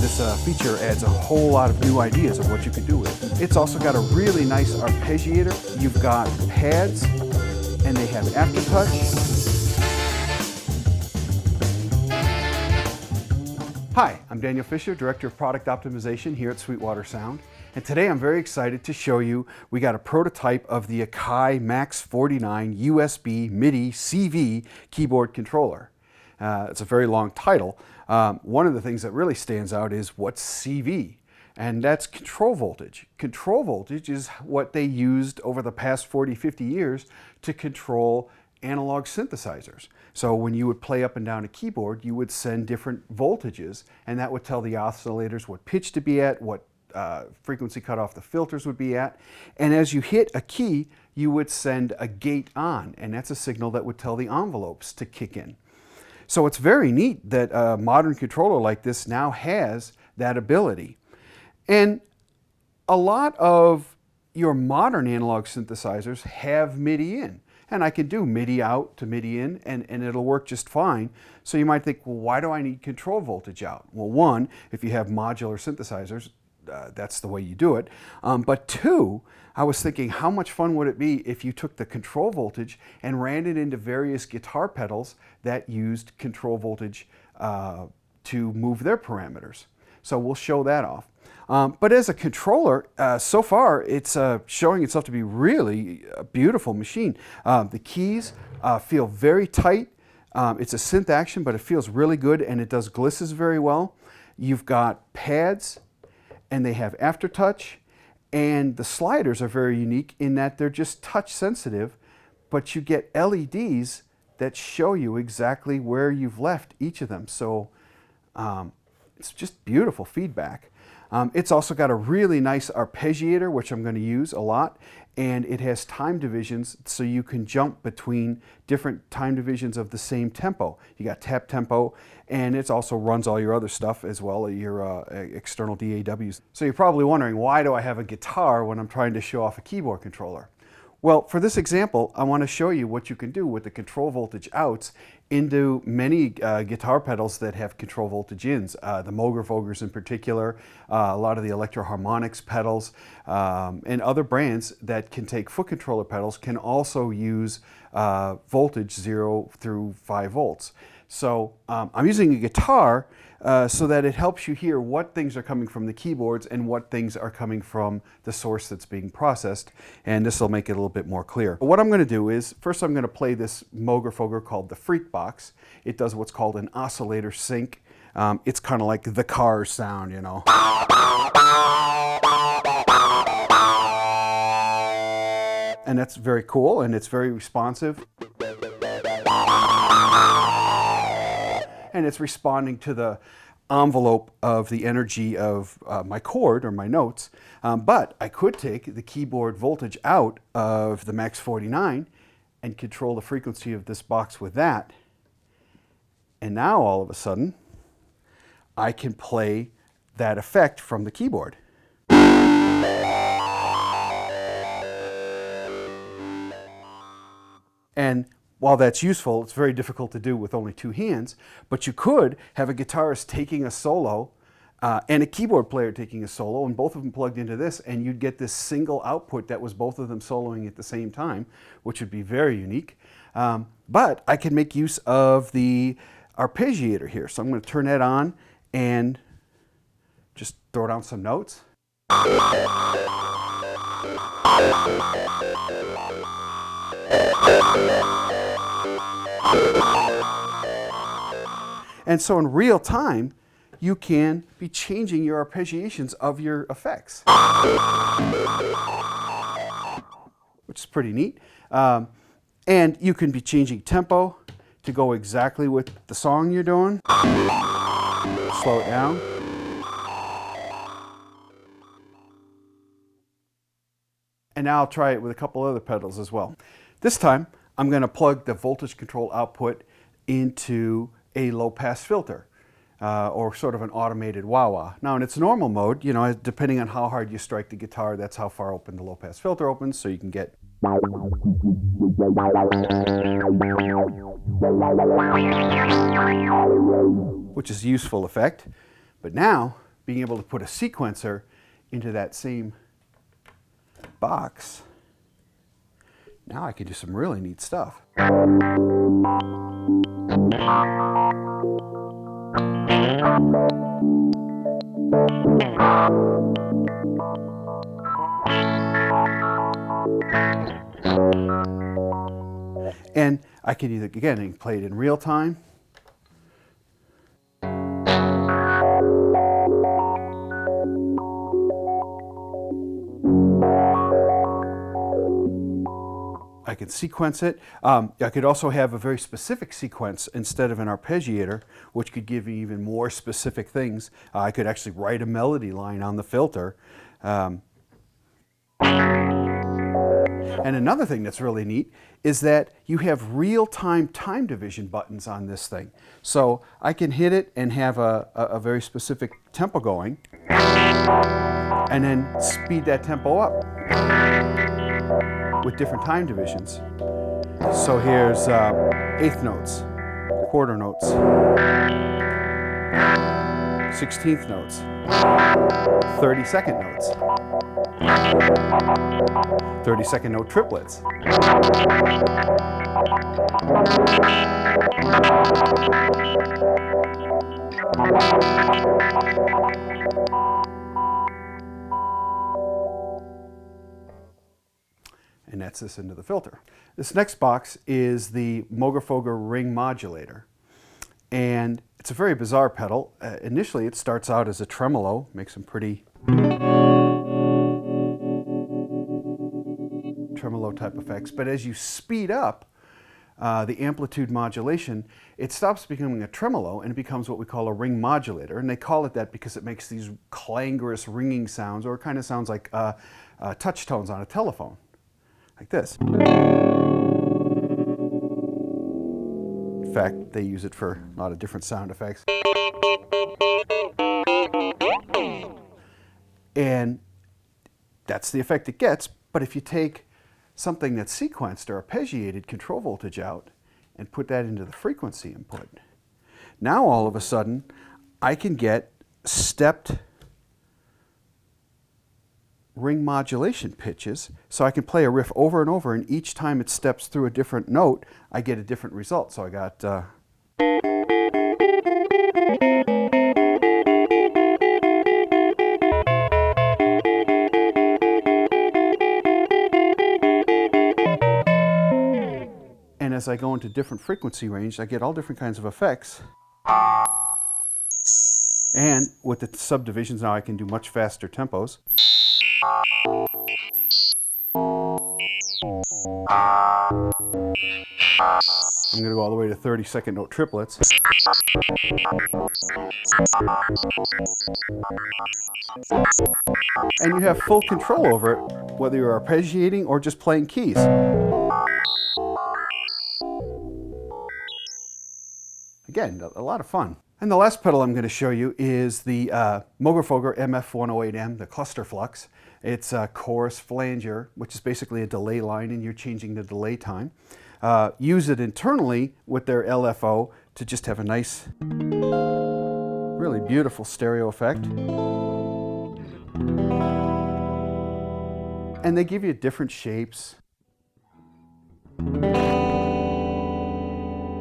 this feature adds a whole lot of new ideas of what you can do with it. It's also got a really nice arpeggiator. You've got pads, and they have aftertouch. Hi, I'm Daniel Fisher, Director of Product Optimization here at Sweetwater Sound. And today I'm very excited to show you we got a prototype of the Akai MAX49 USB MIDI CV keyboard controller. It's a very long title. One of the things that really stands out is what's CV, and that's control voltage. Control voltage is what they used over the past 40, 50 years to control analog synthesizers. So when you would play up and down a keyboard, you would send different voltages, and that would tell the oscillators what pitch to be at, what frequency cutoff the filters would be at. And as you hit a key, you would send a gate on, and that's a signal that would tell the envelopes to kick in. So it's very neat that a modern controller like this now has that ability. And a lot of your modern analog synthesizers have MIDI in. And I can do MIDI out to MIDI in, and it'll work just fine. So you might think, well, why do I need control voltage out? Well, one, if you have modular synthesizers, that's the way you do it. But two, I was thinking, how much fun would it be if you took the control voltage and ran it into various guitar pedals that used control voltage to move their parameters? So we'll show that off. But as a controller, so far it's showing itself to be really a beautiful machine. The keys feel very tight. It's a synth action, but it feels really good, and it does glisses very well. You've got pads, and they have aftertouch, and the sliders are very unique in that they're just touch sensitive, but you get LEDs that show you exactly where you've left each of them. So it's just beautiful feedback. It's also got a really nice arpeggiator, which I'm going to use a lot, and it has time divisions so you can jump between different time divisions of the same tempo. You got tap tempo, and it also runs all your other stuff as well, your external DAWs. So you're probably wondering, why do I have a guitar when I'm trying to show off a keyboard controller? Well, for this example, I want to show you what you can do with the control voltage outs into many guitar pedals that have control voltage ins. The Moogerfoogers in particular, a lot of the Electro Harmonix pedals, and other brands that can take foot controller pedals can also use voltage 0 through 5 volts. So I'm using a guitar so that it helps you hear what things are coming from the keyboards and what things are coming from the source that's being processed, and this will make it a little bit more clear. But what I'm going to do is, first I'm going to play this Moogerfooger called the Freak Box. It does what's called an oscillator sync. It's kind of like the car sound, you know. And that's very cool, and it's very responsive. And it's responding to the envelope of the energy of my chord or my notes. But I could take the keyboard voltage out of the MAX49 and control the frequency of this box with that. And now all of a sudden, I can play that effect from the keyboard. And while that's useful, it's very difficult to do with only two hands, but you could have a guitarist taking a solo and a keyboard player taking a solo, and both of them plugged into this, and you'd get this single output that was both of them soloing at the same time, which would be very unique. But I can make use of the arpeggiator here, so I'm going to turn that on and just throw down some notes. And so in real time, you can be changing your arpeggiations of your effects, which is pretty neat. And you can be changing tempo to go exactly with the song you're doing. Slow it down. And now I'll try it with a couple other pedals as well. This time, I'm going to plug the voltage control output into a low-pass filter, or sort of an automated wah-wah. Now in its normal mode, you know, depending on how hard you strike the guitar, that's how far open the low-pass filter opens, so you can get which is a useful effect. But now, being able to put a sequencer into that same box, now I can do some really neat stuff. And I can either, again, play it in real time. I can sequence it. I could also have a very specific sequence instead of an arpeggiator, which could give me even more specific things. I could actually write a melody line on the filter. And another thing that's really neat is that you have real-time time division buttons on this thing. So I can hit it and have a very specific tempo going, and then speed that tempo up with different time divisions. So here's eighth notes, quarter notes, 16th notes, 32nd notes, 32nd note triplets. And that's this into the filter. This next box is the Moogerfooger ring modulator. And it's a very bizarre pedal. Initially it starts out as a tremolo, makes some pretty tremolo type effects, but as you speed up the amplitude modulation, it stops becoming a tremolo and it becomes what we call a ring modulator. And they call it that because it makes these clangorous ringing sounds, or it kind of sounds like touch tones on a telephone, like this. In fact, they use it for a lot of different sound effects. And that's the effect it gets. But if you take something that's sequenced or arpeggiated control voltage out and put that into the frequency input, now all of a sudden I can get stepped ring modulation pitches. So I can play a riff over and over, and each time it steps through a different note, I get a different result. So I got and as I go into different frequency range, I get all different kinds of effects. And with the subdivisions now, I can do much faster tempos. I'm going to go all the way to 32nd note triplets. And you have full control over it, whether you're arpeggiating or just playing keys. Again, a lot of fun. And the last pedal I'm going to show you is the Moogerfooger MF108M, the cluster flux. It's a chorus flanger, which is basically a delay line, and you're changing the delay time. Use it internally with their LFO to just have a nice, really beautiful stereo effect. And they give you different shapes.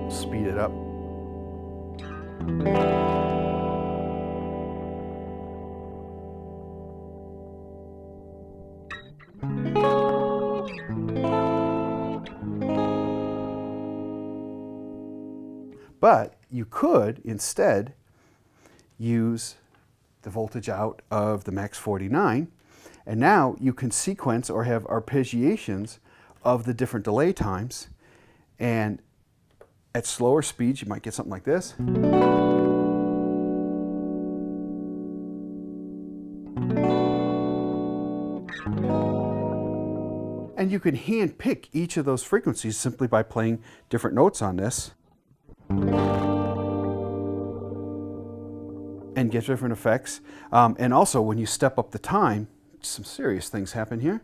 Speed it up. But you could instead use the voltage out of the MAX49, and now you can sequence or have arpeggiations of the different delay times, and at slower speeds you might get something like this. And you can hand pick each of those frequencies simply by playing different notes on this and get different effects. And also when you step up the time, some serious things happen here.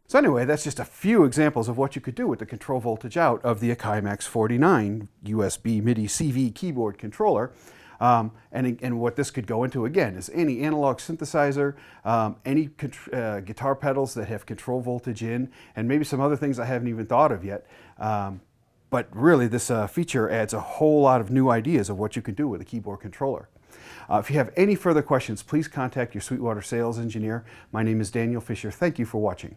So anyway, that's just a few examples of what you could do with the control voltage out of the Akai MAX49 USB MIDI CV keyboard controller. And what this could go into, again, is any analog synthesizer, any guitar pedals that have control voltage in, and maybe some other things I haven't even thought of yet. But really, this feature adds a whole lot of new ideas of what you can do with a keyboard controller. If you have any further questions, please contact your Sweetwater sales engineer. My name is Daniel Fisher. Thank you for watching.